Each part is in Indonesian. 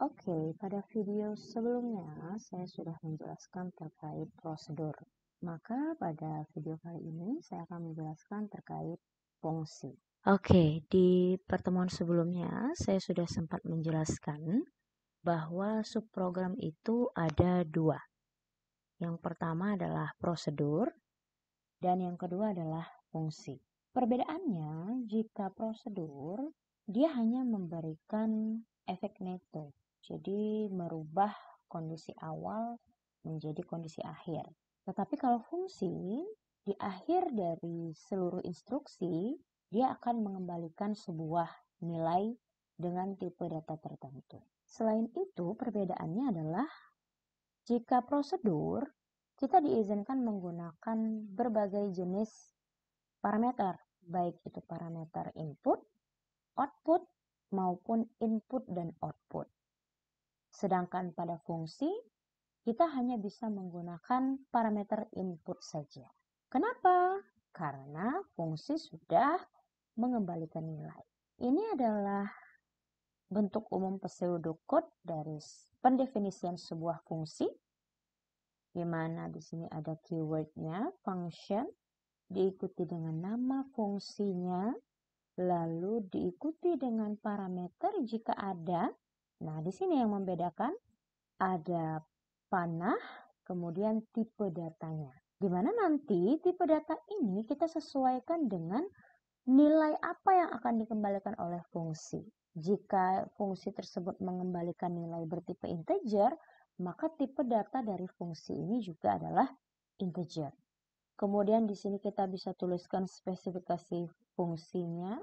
Oke, pada video sebelumnya saya sudah menjelaskan terkait prosedur. Maka pada video kali ini saya akan menjelaskan terkait fungsi. Oke, di pertemuan sebelumnya saya sudah sempat menjelaskan bahwa subprogram itu ada dua. Yang pertama adalah prosedur dan yang kedua adalah fungsi. Perbedaannya, jika prosedur, dia hanya memberikan efek neto. Jadi merubah kondisi awal menjadi kondisi akhir. Tetapi kalau fungsi, di akhir dari seluruh instruksi, dia akan mengembalikan sebuah nilai dengan tipe data tertentu. Selain itu, perbedaannya adalah jika prosedur, kita diizinkan menggunakan berbagai jenis parameter, baik itu parameter input, output, maupun input dan output. Sedangkan pada fungsi, kita hanya bisa menggunakan parameter input saja. Kenapa? Karena fungsi sudah mengembalikan nilai. Ini adalah bentuk umum pseudocode dari pendefinisian sebuah fungsi, di mana di sini ada keywordnya, function, diikuti dengan nama fungsinya, lalu diikuti dengan parameter jika ada. Nah, di sini yang membedakan ada panah, kemudian tipe datanya. Di mana nanti tipe data ini kita sesuaikan dengan nilai apa yang akan dikembalikan oleh fungsi. Jika fungsi tersebut mengembalikan nilai bertipe integer, maka tipe data dari fungsi ini juga adalah integer. Kemudian di sini kita bisa tuliskan spesifikasi fungsinya.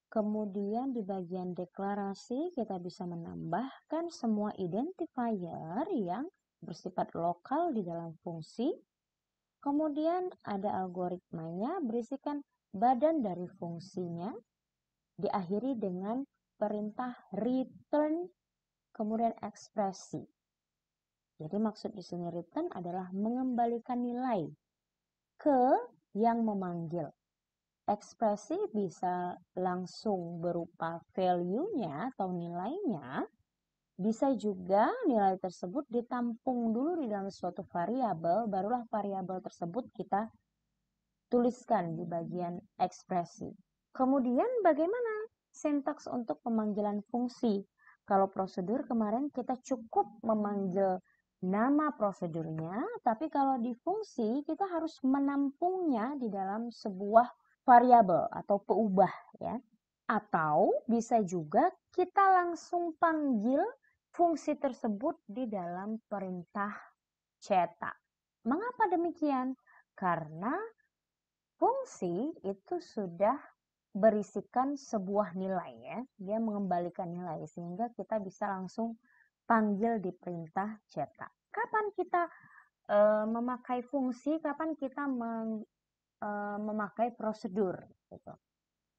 Kemudian di bagian deklarasi kita bisa menambahkan semua identifier yang bersifat lokal di dalam fungsi. Kemudian ada algoritmanya berisikan badan dari fungsinya, diakhiri dengan perintah return, kemudian ekspresi. Jadi maksud di sini return adalah mengembalikan nilai ke yang memanggil. Ekspresi bisa langsung berupa value-nya atau nilainya, bisa juga nilai tersebut ditampung dulu di dalam suatu variabel, barulah variabel tersebut kita tuliskan di bagian ekspresi. Kemudian bagaimana sintaks untuk pemanggilan fungsi? Kalau prosedur kemarin kita cukup memanggil nama prosedurnya, tapi kalau di fungsi kita harus menampungnya di dalam sebuah variabel atau peubah ya. Atau bisa juga kita langsung panggil fungsi tersebut di dalam perintah cetak. Mengapa demikian? Karena fungsi itu sudah berisikan sebuah nilai ya. Dia mengembalikan nilai sehingga kita bisa langsung panggil di perintah cetak. Kapan kita memakai fungsi, kapan kita memakai prosedur gitu.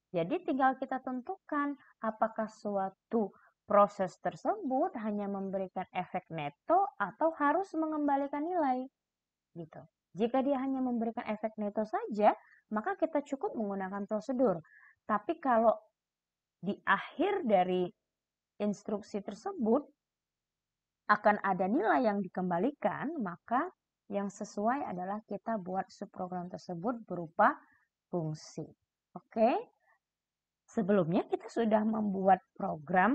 Jadi tinggal kita tentukan apakah suatu proses tersebut hanya memberikan efek neto atau harus mengembalikan nilai gitu. Jika dia hanya memberikan efek neto saja, maka kita cukup menggunakan prosedur. Tapi kalau di akhir dari instruksi tersebut akan ada nilai yang dikembalikan, maka yang sesuai adalah kita buat subprogram tersebut berupa fungsi. Oke? Sebelumnya kita sudah membuat program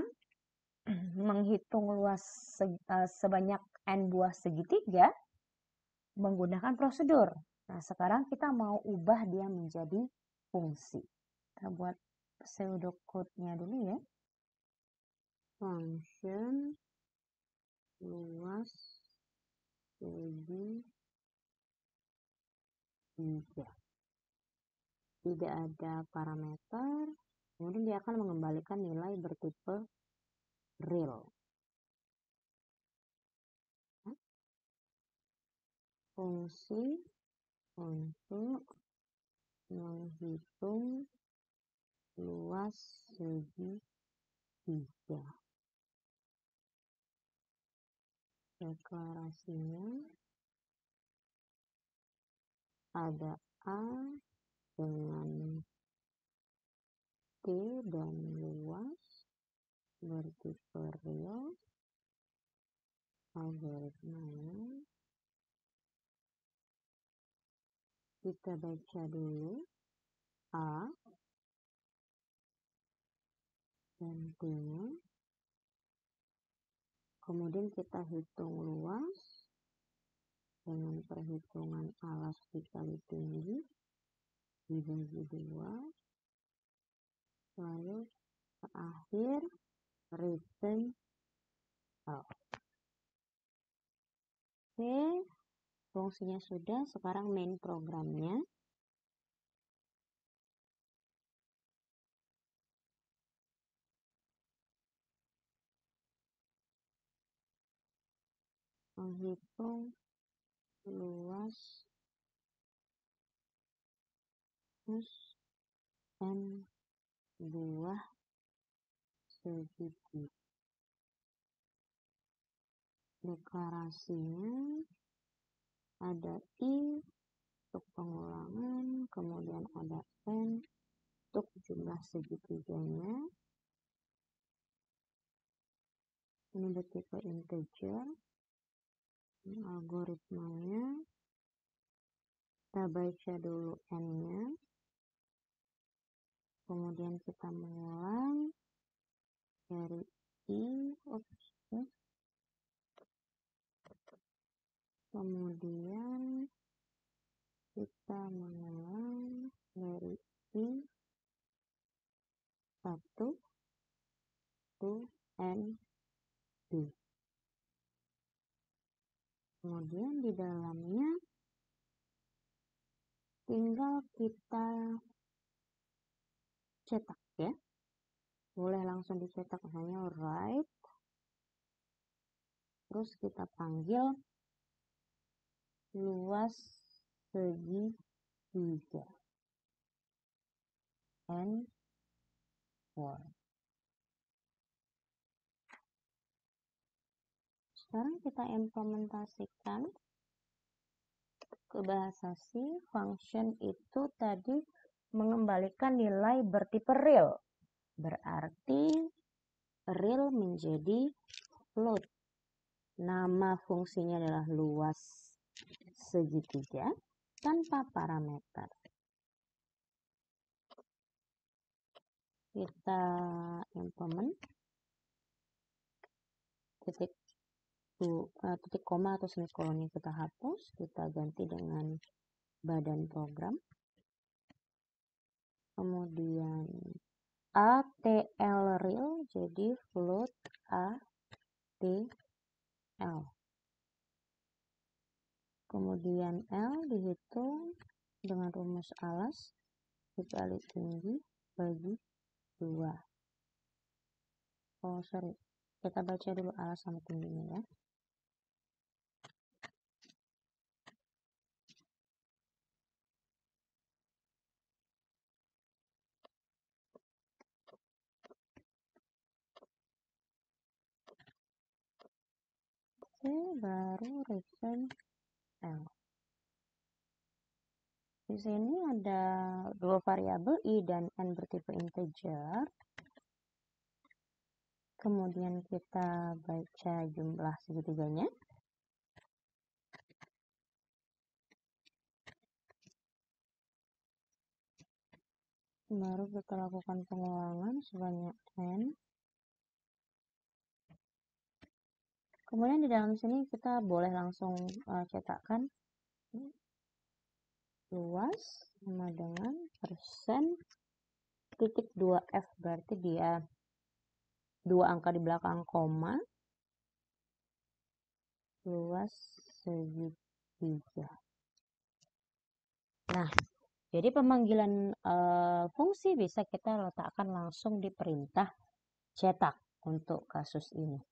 menghitung luas sebanyak n buah segitiga menggunakan prosedur. Nah, sekarang kita mau ubah dia menjadi fungsi. Kita buat pseudocode-nya dulu ya. Function luas segitiga. Tidak ada parameter, kemudian dia akan mengembalikan nilai bertipe real. Fungsi untuk menghitung luas segitiga. Deklarasinya ada A dengan T dan luas bertipe real. algoritmanya. Kita baca dulu A dan T-nya. Kemudian kita hitung luas dengan perhitungan alas dikali tinggi dibagi 2. Lalu terakhir return out. Oke, fungsinya sudah. Sekarang main programnya. Menghitung luas dan buah segitiga. Deklarasinya ada I untuk pengulangan, kemudian ada N untuk jumlah segitiganya. Ini bertipe integer. Algoritmanya, kita baca dulu N-nya, kemudian kita mengulang dari I, kemudian kita mengulang dari I 1 to N D. Kemudian di dalamnya tinggal kita cetak ya. Boleh langsung dicetak, misalnya write, terus kita panggil luas segitiga N4. Sekarang kita implementasikan ke bahasa C. Function itu tadi mengembalikan nilai bertipe real. Berarti real menjadi float. Nama fungsinya adalah luas segitiga tanpa parameter. Kita implement titik koma atau semikolonnya kita hapus, kita ganti dengan badan program. Kemudian ATL real jadi float ATL. Kemudian L dihitung dengan rumus alas dikali tinggi bagi 2. Kita baca dulu alas sama tingginya ya. Oke, baru return L. Di sini ada dua variabel I dan N bertipe integer. Kemudian kita baca jumlah segitiganya. Baru kita lakukan pengulangan sebanyak N. Kemudian di dalam sini kita boleh langsung cetakkan luas sama dengan persen titik 2F, berarti dia 2 angka di belakang koma, luas segitiga. Nah, jadi pemanggilan fungsi bisa kita letakkan langsung di perintah cetak untuk kasus ini.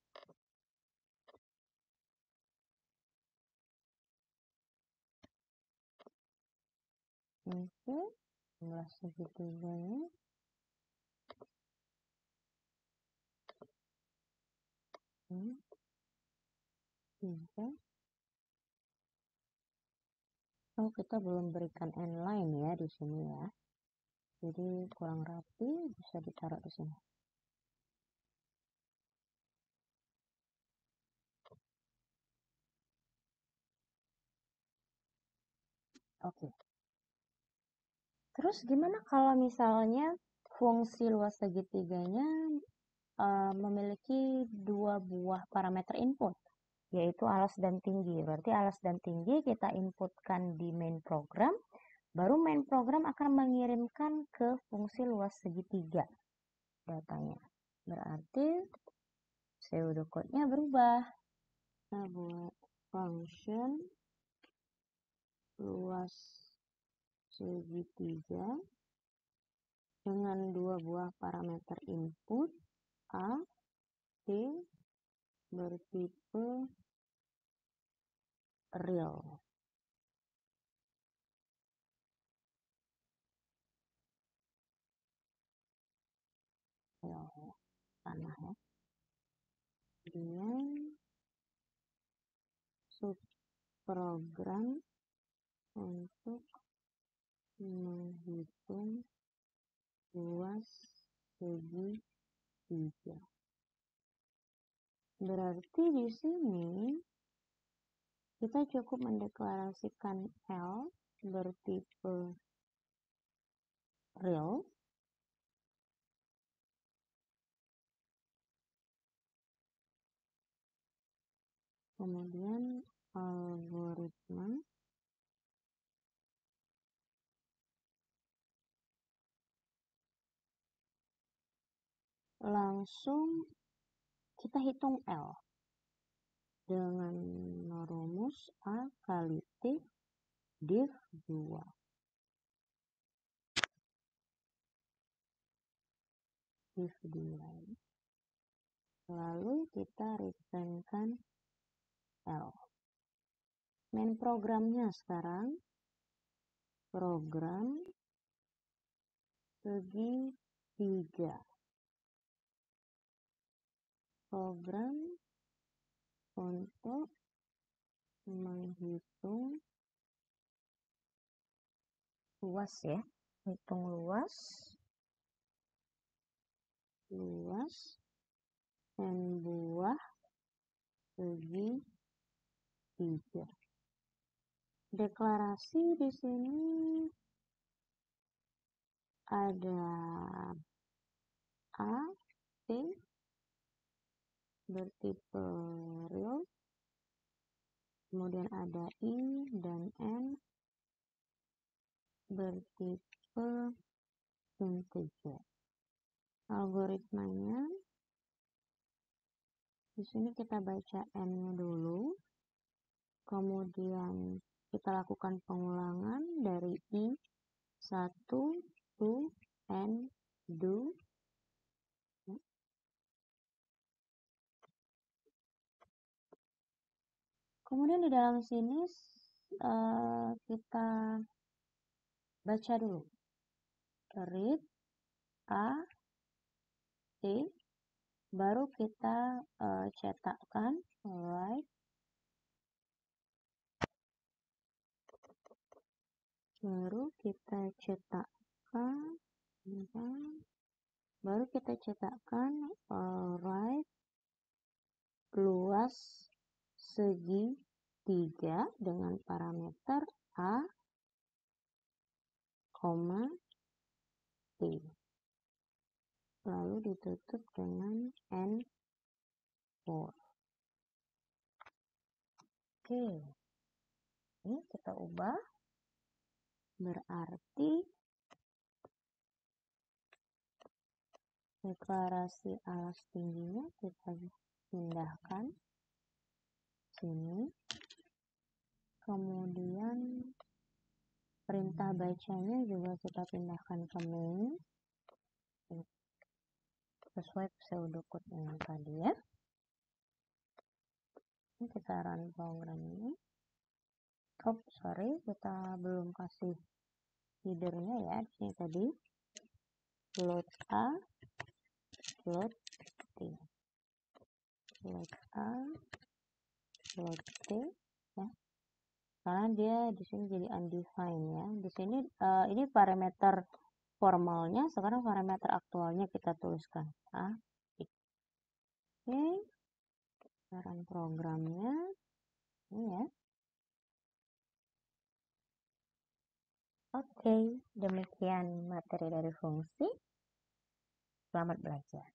Oke, jumlah segitiganya. Tiga. Oh, kita belum berikan N line ya di sini ya. Jadi kurang rapi, bisa ditaruh di sini. Oke. Terus gimana kalau misalnya fungsi luas segitiganya memiliki dua buah parameter input, yaitu alas dan tinggi. Berarti alas dan tinggi kita inputkan di main program, baru main program akan mengirimkan ke fungsi luas segitiga datanya. Berarti pseudocode-nya berubah. Kita buat function luas segitiga dengan dua buah parameter input A, T bertipe real. Real tanah ya. Kemudian subprogram untuk menghitung luas segitiga. Berarti di sini kita cukup mendeklarasikan L bertipe real. Kemudian algoritma langsung kita hitung L dengan rumus A kali T div 2. Div 2. Lalu kita returnkan L. Main programnya sekarang program segitiga. Program untuk menghitung luas ya. Hitung luas n buah segitiga. Deklarasi di sini ada A, T bertipe real, kemudian ada I dan N bertipe integer. Algoritmanya di sini kita baca N-nya dulu, kemudian kita lakukan pengulangan dari I1 to N do. Kemudian di dalam sini kita baca dulu read A, T, baru kita cetakkan write, baru kita cetakkan write luas segitiga dengan parameter A, T. Lalu ditutup dengan N4. Oke, ini kita ubah. Berarti deklarasi alas tingginya kita pindahkan sini. Kemudian perintah bacanya juga kita pindahkan ke main sesuai pseudocode yang tadi ya. Ini kita run program ini. Kita belum kasih headernya ya. Di sini tadi load A, load T, load A, load T ya. Karena dia di sini jadi undefined ya. Di sini ini parameter formalnya, sekarang parameter aktualnya kita tuliskan A. Oke, run programnya ini ya. Oke, demikian materi dari fungsi. Selamat belajar.